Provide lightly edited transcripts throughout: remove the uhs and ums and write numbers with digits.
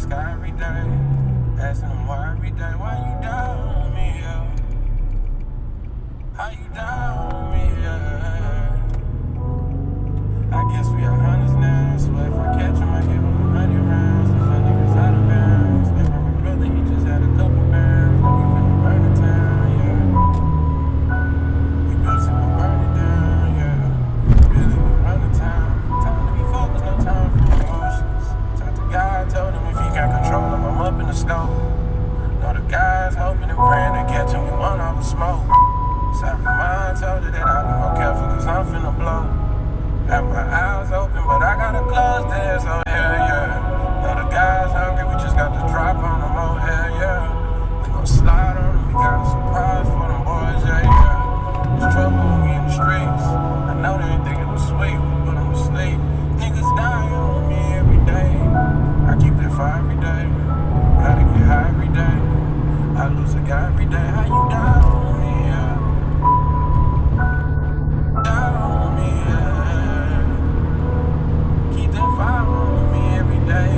sky every day. Asking them why every day. Why you down on me, yeah? How you down on me, yeah? I guess we are honest now. So if I catch him, I give him 100 rounds. These young niggas out of bounds. Like my brother, he just had a couple bands. Now we finna burn the town, yeah. We built it, we burn it down, yeah. Really, we run the town. Time to be focused, no time for emotions. Talk to God, told him if he can't control him, I'm up in the stove. Know the guys hoping and praying to catch him, we want all the smoke. Sorry, mine told her that I'll be more careful, cause I'm finna blow. Got my eyes open, but I gotta close there, so hell yeah. Know the guys hungry, we just got to drop on them, oh hell yeah. We gon' slide on them, we got a surprise for them boys, yeah, yeah. It's trouble when we in the streets. I know they didn't think it was sweet, we put them to sleep. Niggas dying on me every day. I keep that fire every day. Gotta get high every day. I lose a guy every day. How you down on me, yeah? Down on me, yeah. Keep that fire on me every day.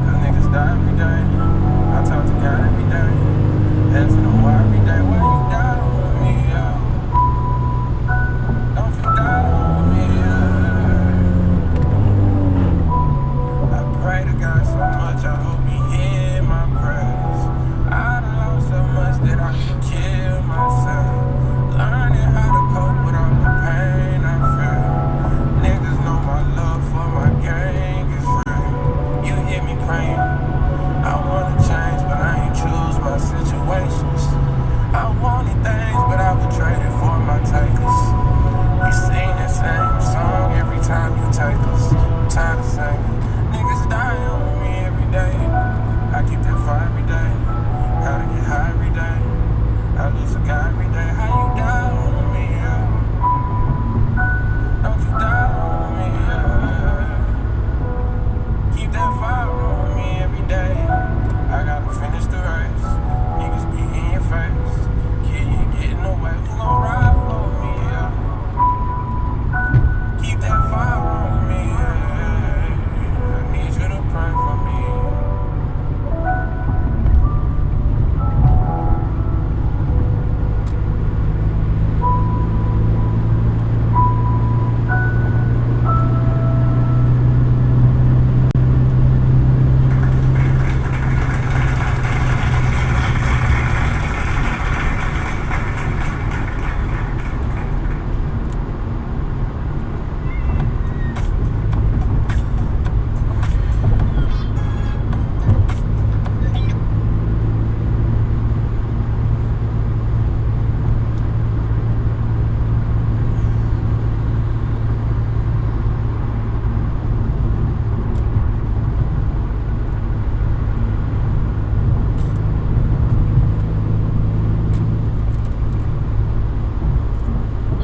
Cause niggas die every day. I talk to God every day. Asking them why every day. Why you down on me, yeah? Don't you down on me, yeah? I pray to God so much, I hope he hear my prayers. I done lost so much that I could kill myself. Learning how to cope with all the pain I feel. Niggas know my love for my gang is real. You hear me praying. I wanna change, but I ain't choose my situations. I wanted things, but I would trade it for my takers. We sing the same song every time you take us. I'm tired of singing. Niggas die on me every day. I keep that fire every day. Gotta get high every day. I lose a guy every day. How you down on me, yeah? Don't you down on me, yeah? Keep that fire on me every day. I gotta finish the race. Niggas be in your face. Kid, you getting away. Who gon' ride for me, yeah? Keep that fire on me, yeah. I need you to pray for me.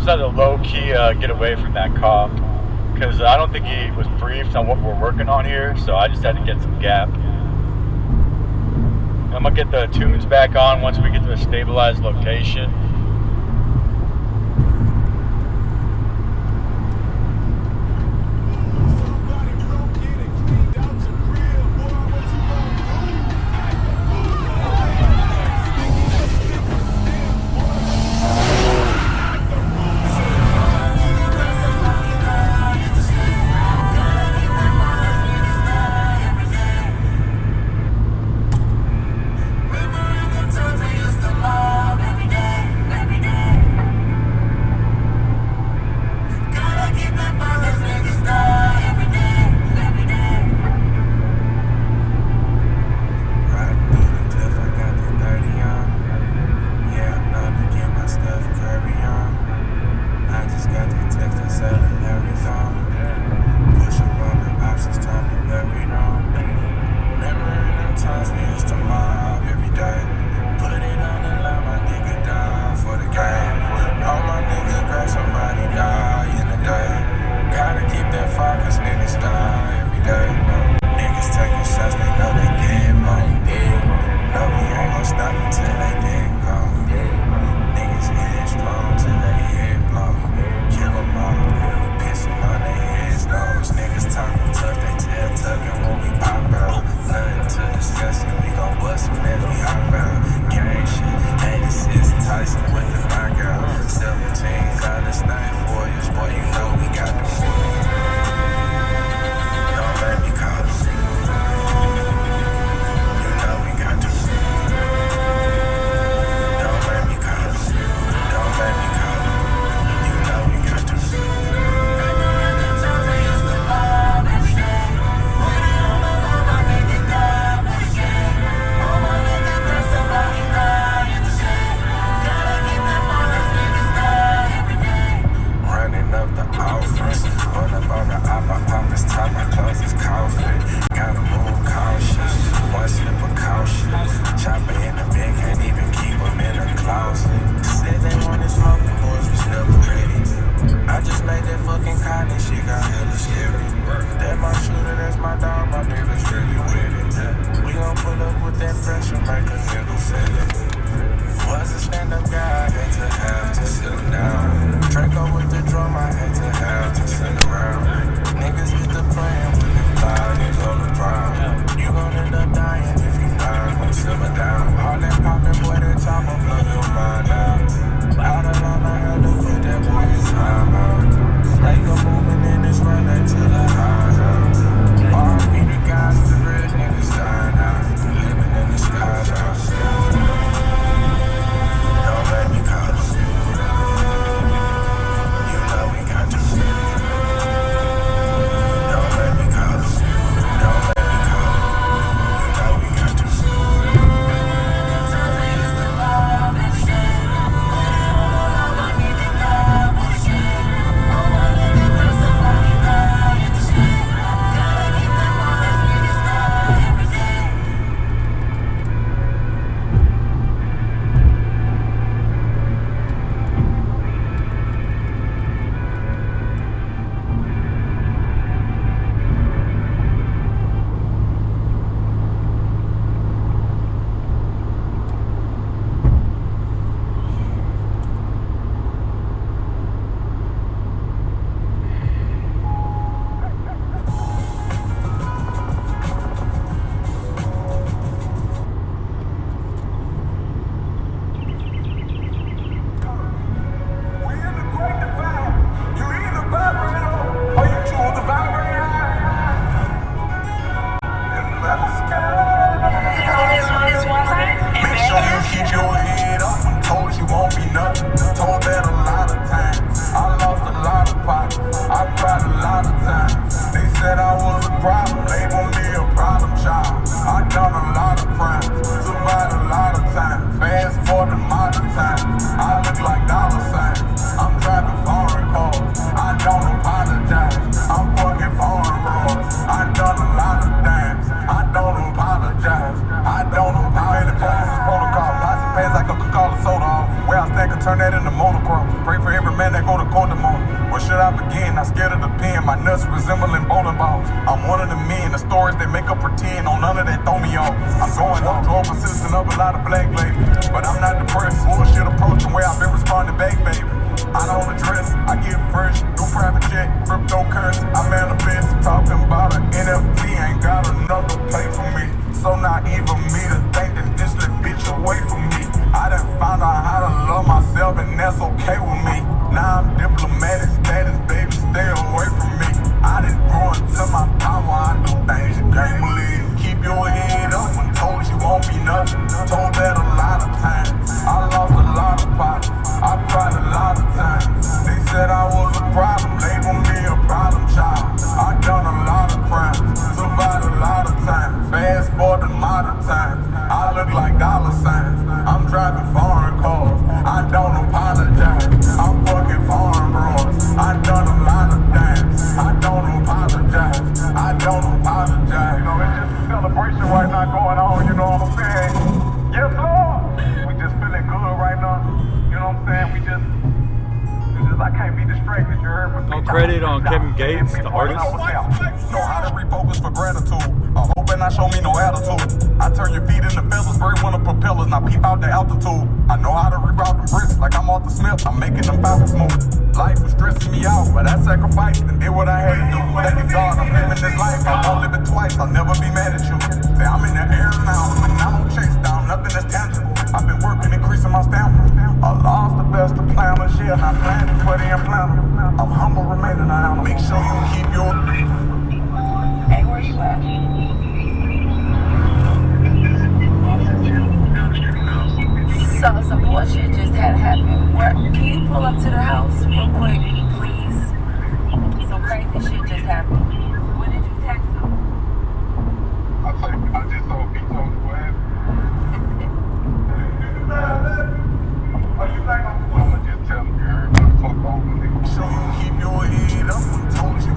Had to low-key get away from that cop because I don't think he was briefed on what we're working on here, so I just had to get some gap. I'm gonna get the tunes back on once we get to a stabilized location. Every day. got hella scary. That my shooter, that's my dog, my niggas really with it. We gon' pull up with that pressure, make a nigga feel it. Was a stand-up guy, I had to sit him down. Draco with the drum, I had to send around. Niggas get the praying when the bodies on the ground. You gon' end up dying if you not gon' simmer down. All that poppin', boy, that top will blow your mind out. Out of line, I had to put that boy in time out. Make a moving in this run until the highs out. R.I.P. the guys, the real niggas dying out. Living in the skies out. Don't let me call you. You know we got to. Don't let me call you. Don't let me call you. You know we got to. Turn that into motocross. Pray for every man that go to court tomorrow. Where should I begin? Not scared of the pen. My nuts resembling bowling balls. I'm one of the men. The stories they make up pretend. On none of that throw me off. I'm going on drug persistent of a lot of black ladies. But I'm not depressed. Bullshit approaching where I've been responding back, baby. I don't address. I get fresh. Do private jet. Cryptocurrency. I manifest. Talking about an NFT. Ain't got another play for me. So naive of me to think that this little bitch away from me. I done found out how to love myself and that's okay with me. Now I'm diplomatic status, baby, stay away from me. I done grow into my power, I do things you can't believe. Keep your head up when told you won't be nothing. Told that a lot of times. I lost a lot of pockets, I cried a lot of times. They said I was a problem, labeled me a problem child. I done a lot of crimes, survived a lot of times. Fast forward to modern times, I look like dollar signs. I'm driving foreign cars, I don't apologize. I'm fucking foreign bros, I done a lot of things. I don't apologize, I don't apologize. You know, it's just a celebration right now going on, you know what I'm saying? Yes, Lord! We just feeling good right now, you know what I'm saying? We just I can't be distracted, you heard me? No credit on Kevin Gates, the artist. Know how to refocus for gratitude. I hope and I show me no attitude. I turn your feet into feathers, bird one of propellers. Now peep out the altitude. I know how to reroute them bricks like I'm Arthur Smith. I'm making them bounce smooth. Life was stressing me out, but I sacrificed and did what I had to do. Thank you, God, I'm living this life. I won't live it twice. I'll never be mad at you. Say I'm in the air now, and I don't chase down nothing that's tangible. I've been working, increasing my stamina. I lost the best of planners, yeah, and I planned for the implanter. I'm humble, remaining I am. Make sure you keep your. Hey, where you at? So some bullshit just had happened. Can you pull up to the house real quick, please? Some crazy shit just happened. When did you text him? I just told he told me what happened. Oh, you think I'm just tell him you're fuck over, nigga. So you keep your head up and told you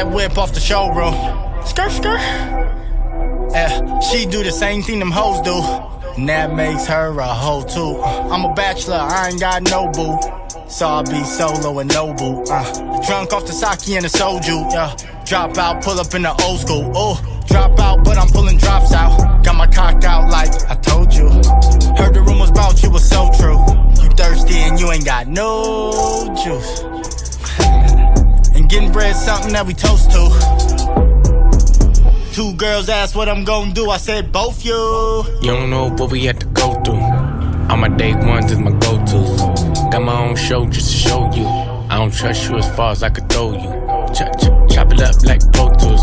that whip off the showroom. Skirt, skirt. Yeah, she do the same thing them hoes do, and that makes her a hoe too. I'm a bachelor, I ain't got no boo, so I'll be solo and no boo. Drunk off the sake and the soju, yeah. Drop out, pull up in the old school. Oh, drop out, but I'm pulling drops out. Got my cock out like I told you. Heard the rumors about you was so true. You thirsty and you ain't got no juice. And getting bread something that we toast to. Two girls asked what I'm gon' do, I said both you. You don't know what we had to go through. All my day ones is my go-tos. Got my own show just to show you. I don't trust you as far as I could throw you. Chop it up like Pro Tools.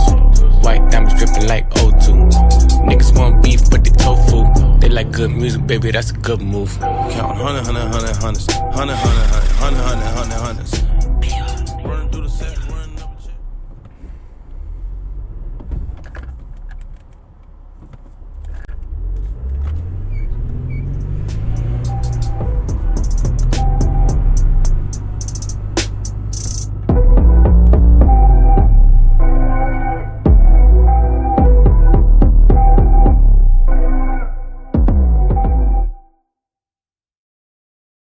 White diamonds dripping like O2. Niggas want beef but they tofu. They like good music, baby, that's a good move. Count hundreds.